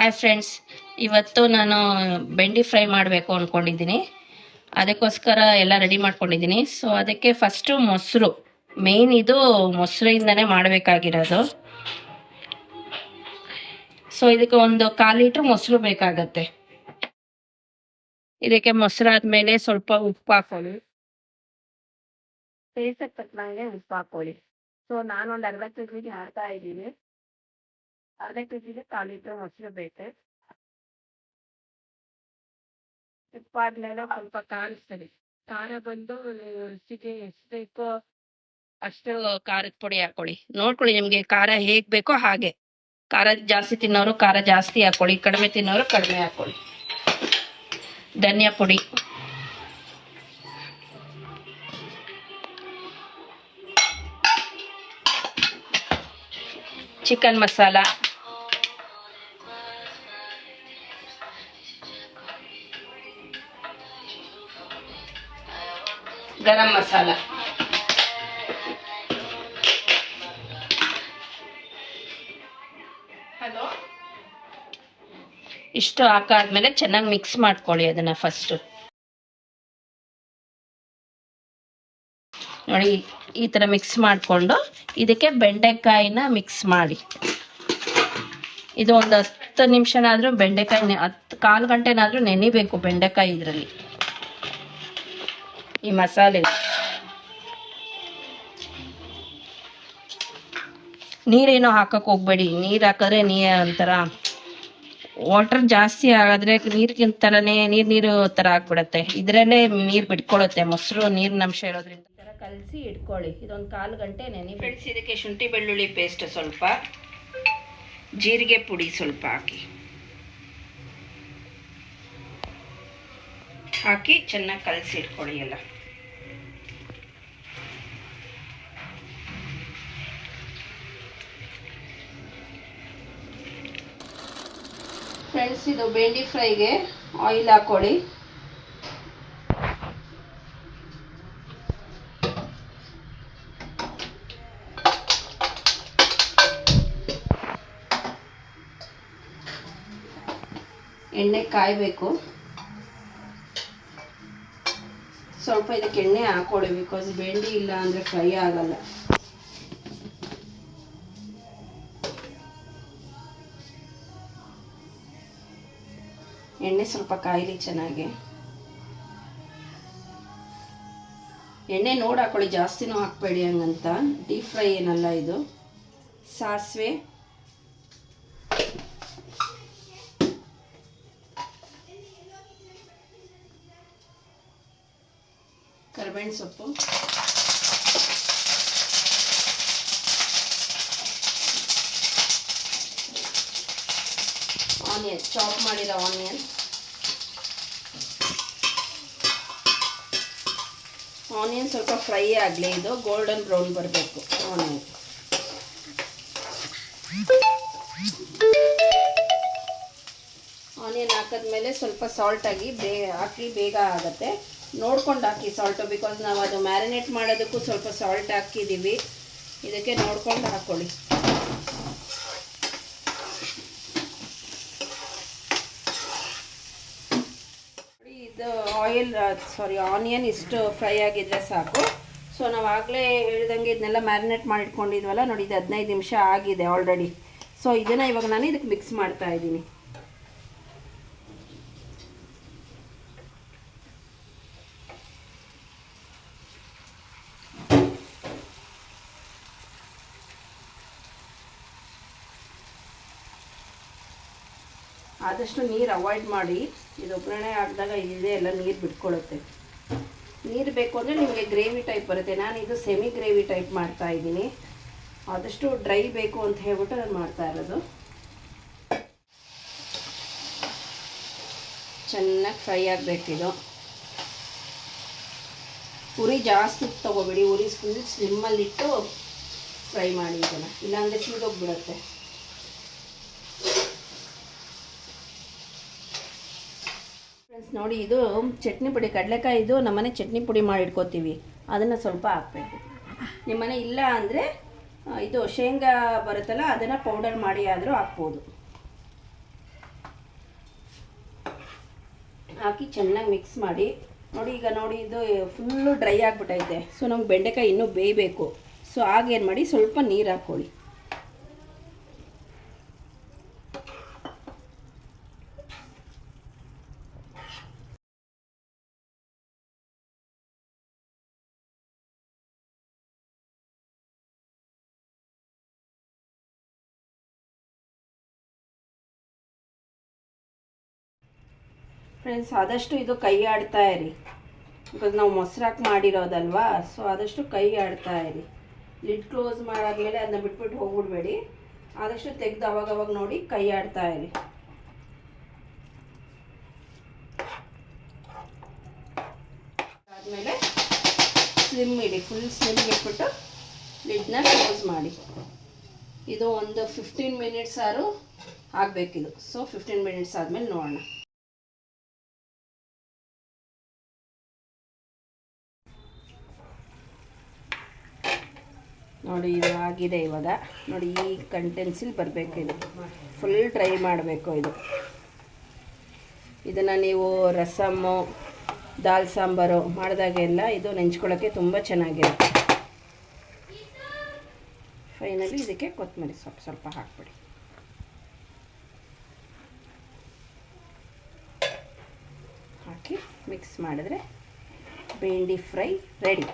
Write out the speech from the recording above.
Hi friends, ಇವತ್ತು ನಾನು ಬೆಂಡಿ ಫ್ರೈ ಮಾಡಬೇಕು ಅಂದ್ಕೊಂಡಿದ್ದೀನಿ. ಅದಕ್ಕೋಸ್ಕರ ಎಲ್ಲ ರೆಡಿ ಮಾಡ್ಕೊಂಡಿದ್ದೀನಿ. ಸೊ ಅದಕ್ಕೆ ಫಸ್ಟು ಮೊಸರು ಮೇಯ್ನ್, ಇದು ಮೊಸರಿಂದನೇ ಮಾಡಬೇಕಾಗಿರೋದು. ಸೊ ಇದಕ್ಕೆ ಒಂದು 1/4 ಲೀಟ್ರ್ ಮೊಸರು ಬೇಕಾಗತ್ತೆ. ಇದಕ್ಕೆ ಮೊಸರಾದ್ಮೇಲೆ ಸ್ವಲ್ಪ ಉಪ್ಪು ಹಾಕೊಳ್ಳಿ, ಟೇಸ್ಟಿಗೆ ತಕ್ಕಂಗೆ ಉಪ್ಪು ಹಾಕೊಳ್ಳಿ. ಸೊ ನಾನೊಂದು ಅರ್ಧ ಕೆಜಿಗೆ ಹಾಕ್ತಾ ಇದ್ದೀನಿ. ಅರ್ಧ ಕೆಜಿಗೆ 1/4 ಲೀಟ್ರ್ ಮೊಸರು ಬೇಕು. ಉಪ್ಪಾದ್ಮೇಲೆ ಸ್ವಲ್ಪ ಕಾಣಿಸ್ತೀನಿ. ಖಾರ ಬಂದು ರುಚಿಗೆ ಎಷ್ಟು ಬೇಕೋ ಅಷ್ಟು ಖಾರದ ಪುಡಿ ಹಾಕೊಳ್ಳಿ. ನೋಡ್ಕೊಳ್ಳಿ, ನಿಮಗೆ ಖಾರ ಹೇಗೆ ಬೇಕೋ ಹಾಗೆ. ಖಾರ ಜಾಸ್ತಿ ತಿನ್ನೋರು ಖಾರ ಜಾಸ್ತಿ ಹಾಕೊಳ್ಳಿ, ಕಡಿಮೆ ತಿನ್ನೋರು ಕಡಿಮೆ ಹಾಕೊಳ್ಳಿ. ಧನಿಯಾ ಪುಡಿ, ಚಿಕನ್ ಮಸಾಲ, ಗರಂ ಮಸಾಲ, ಇಷ್ಟು ಹಾಕಾದ್ಮೇಲೆ ಚೆನ್ನಾಗಿ ಮಿಕ್ಸ್ ಮಾಡ್ಕೊಳ್ಳಿ. ಅದನ್ನ ಫಸ್ಟ್ ನೋಡಿ, ಈ ತರ ಮಿಕ್ಸ್ ಮಾಡಿಕೊಂಡು ಇದಕ್ಕೆ ಬೆಂಡೆಕಾಯಿನ ಮಿಕ್ಸ್ ಮಾಡಿ. ಇದು ಒಂದು 10 ನಿಮಿಷನಾದ್ರೂ ಬೆಂಡೆಕಾಯಿ 1/4 ಗಂಟೆನಾದ್ರೂ ನೆನಿಬೇಕು ಬೆಂಡೆಕಾಯಿ ಇದರಲ್ಲಿ, ಈ ಮಸಾಲೆ. ನೀರೇನೋ ಹಾಕಕ್ಕೆ ಹೋಗ್ಬೇಡಿ. ನೀರು ಹಾಕಿದ್ರೆ ಒಂಥರ ವಾಟರ್ ಜಾಸ್ತಿ ಆದ್ರೆ ನೀರಿಗಿಂತರನೇ ನೀರು ಥರ ಆಗ್ಬಿಡತ್ತೆ. ಇದರಲ್ಲೇ ನೀರು ಬಿಟ್ಕೊಳ್ಳುತ್ತೆ, ಮೊಸರು ನೀರಿನ ಅಂಶ ಇರೋದ್ರಿಂದ. ಈ ಥರ ಕಲಸಿ ಇಟ್ಕೊಳ್ಳಿ. ಇದೊಂದು 1/4 ಗಂಟೆ ನೆನೆ. ಫ್ರೆಂಡ್ಸ್, ಇದಕ್ಕೆ ಶುಂಠಿ ಬೆಳ್ಳುಳ್ಳಿ ಪೇಸ್ಟ್ ಸ್ವಲ್ಪ, ಜೀರಿಗೆ ಪುಡಿ ಸ್ವಲ್ಪ ಹಾಕಿ ಚೆನ್ನಾಗಿ ಕಲಸಿ ಇಟ್ಕೊಳ್ಳಿ ಎಲ್ಲ. ಫ್ರೆಂಡ್ಸ್, ಇದು ಬೆಂಡಿ ಫ್ರೈಗೆ ಆಯಿಲ್ ಹಾಕೊಳ್ಳಿ. ಎಣ್ಣೆ ಕಾಯಬೇಕು. ಸ್ವಲ್ಪ ಇದಕ್ಕೆ ಎಣ್ಣೆ ಹಾಕೊಳ್ಳಿ, ಬಿಕಾಸ್ ಬೆಂಡಿ ಇಲ್ಲ ಅಂದರೆ ಫ್ರೈ ಆಗಲ್ಲ. ಎಣ್ಣೆ ಸ್ವಲ್ಪ ಕಾಯಿಲಿ ಚೆನ್ನಾಗಿ. ಎಣ್ಣೆ ನೋಡಿ ಹಾಕೊಳ್ಳಿ, ಜಾಸ್ತಿನೂ ಹಾಕಬೇಡಿ ಹಂಗಂತ. ಡೀಪ್ ಫ್ರೈ ಏನಲ್ಲ ಇದು. ಸಾಸಿವೆ, ಕರಿಬೇವಿನ ಸೊಪ್ಪು, ಆನಿಯನ್, ಚಾಪ್ ಮಾಡಿರೋ ಆನಿಯನ್. ಆನಿಯನ್ ಸ್ವಲ್ಪ ಫ್ರೈ ಆಗಲಿ, ಇದು ಗೋಲ್ಡನ್ ಬ್ರೌನ್ ಬರಬೇಕು ಆನಿಯನ್. ಆನಿಯನ್ ಹಾಕಿದ್ಮೇಲೆ ಸ್ವಲ್ಪ ಸಾಲ್ಟ್ ಹಾಕಿ ಬೇಗ ಆಗುತ್ತೆ. ನೋಡ್ಕೊಂಡು ಹಾಕಿ ಸಾಲ್ಟು, ಬಿಕಾಸ್ ನಾವು ಅದು ಮ್ಯಾರಿನೇಟ್ ಮಾಡೋದಕ್ಕೂ ಸ್ವಲ್ಪ ಸಾಲ್ಟ್ ಹಾಕಿದ್ದೀವಿ. ಇದಕ್ಕೆ ನೋಡ್ಕೊಂಡು ಹಾಕ್ಕೊಳ್ಳಿ. ಇದು ಆನಿಯನ್ ಇಷ್ಟು ಫ್ರೈ ಆಗಿದ್ರೆ ಸಾಕು. ಸೊ ನಾವು ಆಗಲೇ ಹೇಳ್ದಂಗೆ ಇದನ್ನೆಲ್ಲ ಮ್ಯಾರಿನೇಟ್ ಮಾಡಿಟ್ಕೊಂಡಿದ್ವಲ್ಲ ನೋಡಿ, ಇದು 15 ನಿಮಿಷ ಆಗಿದೆ ಆಲ್ರೆಡಿ. ಸೊ ಇದನ್ನು ಇವಾಗ ನಾನು ಇದಕ್ಕೆ ಮಿಕ್ಸ್ ಮಾಡ್ತಾ ಇದ್ದೀನಿ. ಆದಷ್ಟು ನೀರು ಅವಾಯ್ಡ್ ಮಾಡಿ. ಇದು ಒಗ್ಗರಣೆ ಹಾಕಿದಾಗ ಇದೆ ಎಲ್ಲ ನೀರು ಬಿಟ್ಕೊಳ್ಳುತ್ತೆ. ನೀರು ಬೇಕು ಅಂದರೆ ನಿಮಗೆ ಗ್ರೇವಿ ಟೈಪ್ ಬರುತ್ತೆ. ನಾನು ಇದು ಸೆಮಿ ಗ್ರೇವಿ ಟೈಪ್ ಮಾಡ್ತಾ ಇದ್ದೀನಿ. ಆದಷ್ಟು ಡ್ರೈ ಬೇಕು ಅಂತ ಹೇಳ್ಬಿಟ್ಟು ನಾನು ಮಾಡ್ತಾ ಇರೋದು. ಚೆನ್ನಾಗಿ ಫ್ರೈ ಆಗಬೇಕಿದು. ಉರಿ ಜಾಸ್ತಿ ತೊಗೋಬೇಡಿ, ಉರಿ ಫುಲ್ ಸ್ಲಿಮ್ಮಲ್ಲಿಟ್ಟು ಫ್ರೈ ಮಾಡಿ ಇದನ್ನು, ಇಲ್ಲಾಂದರೆ ಸೀದೋಗ್ಬಿಡುತ್ತೆ. ಫ್ರೆಂಡ್ಸ್ ನೋಡಿ, ಇದು ಚಟ್ನಿ ಪುಡಿ, ಕಡಲೆಕಾಯಿ ಇದು ನಮ್ಮನೆ ಚಟ್ನಿ ಪುಡಿ ಮಾಡಿ ಇಟ್ಕೋತೀವಿ. ಅದನ್ನು ಸ್ವಲ್ಪ ಹಾಕಬೇಕು. ನಿಮ್ಮನೆ ಇಲ್ಲ ಅಂದರೆ ಇದು ಶೇಂಗಾ ಬರುತ್ತಲ್ಲ, ಅದನ್ನು ಪೌಡರ್ ಮಾಡಿ ಆದರೂ ಹಾಕ್ಬೋದು. ಹಾಕಿ ಚೆನ್ನಾಗಿ ಮಿಕ್ಸ್ ಮಾಡಿ. ನೋಡಿ ಈಗ ನೋಡಿ ಇದು ಫುಲ್ಲು ಡ್ರೈ ಆಗಿಬಿಟ್ಟೈತೆ. ಸೊ ನಮ್ಗೆ ಬೆಂಡೆಕಾಯಿ ಇನ್ನೂ ಬೇಯಬೇಕು. ಸೊ ಆಗೇನು ಮಾಡಿ ಸ್ವಲ್ಪ ನೀರು ಹಾಕ್ಕೊಳ್ಳಿ. ಫ್ರೆಂಡ್ಸ್, ಆದಷ್ಟು ಇದು ಕೈ ಆಡ್ತಾ ಇರಿ, ಬಿಕಾಸ್ ನಾವು ಮೊಸರಾಕಿ ಮಾಡಿರೋದಲ್ವಾ. ಸೊ ಆದಷ್ಟು ಕೈ ಆಡ್ತಾ ಇರಿ. ಲಿಡ್ ಕ್ಲೋಸ್ ಮಾಡಾದ್ಮೇಲೆ ಅದನ್ನ ಬಿಟ್ಬಿಟ್ಟು ಹೋಗ್ಬಿಡ್ಬೇಡಿ. ಆದಷ್ಟು ತೆಗೆದು ಅವಾಗವಾಗ ನೋಡಿ ಕೈ ಆಡ್ತಾ ಇರಿ. ಆದಮೇಲೆ ಸ್ಲಿಮ್ ಇಡಿ, ಫುಲ್ ಸ್ಲಿಮ್ ಇಟ್ಬಿಟ್ಟು ಲಿಡ್ನ ಕ್ಲೋಸ್ ಮಾಡಿ. ಇದು ಒಂದು 15 ಮಿನಿಟ್ಸ್ ಆದರೂ ಆಗಬೇಕಿದು. ಸೊ 15 ಮಿನಿಟ್ಸ್ ಆದಮೇಲೆ ನೋಡೋಣ. ನೋಡಿ ಇದು ಆಗಿದೆ. ಇವಾಗ ನೋಡಿ ಈ ಕಂಟೆನ್ಸಿಲ್ ಬರಬೇಕು. ಇದು ಫುಲ್ ಡ್ರೈ ಮಾಡಬೇಕು. ಇದನ್ನು ನೀವು ರಸಮ್ಮು, ದಾಲ್ ಸಾಂಬಾರು ಮಾಡಿದಾಗೆಲ್ಲ ಇದು ನೆಂಚ್ಕೊಳ್ಳೋಕ್ಕೆ ತುಂಬ ಚೆನ್ನಾಗಿರುತ್ತೆ. ಫೈನಲಿ ಇದಕ್ಕೆ ಕೊತ್ತಂಬರಿ ಸೊಪ್ಪು ಸ್ವಲ್ಪ ಹಾಕ್ಬಿಡಿ. ಹಾಕಿ ಮಿಕ್ಸ್ ಮಾಡಿದ್ರೆ ಬೆಂಡಿ ಫ್ರೈ ರೆಡಿ.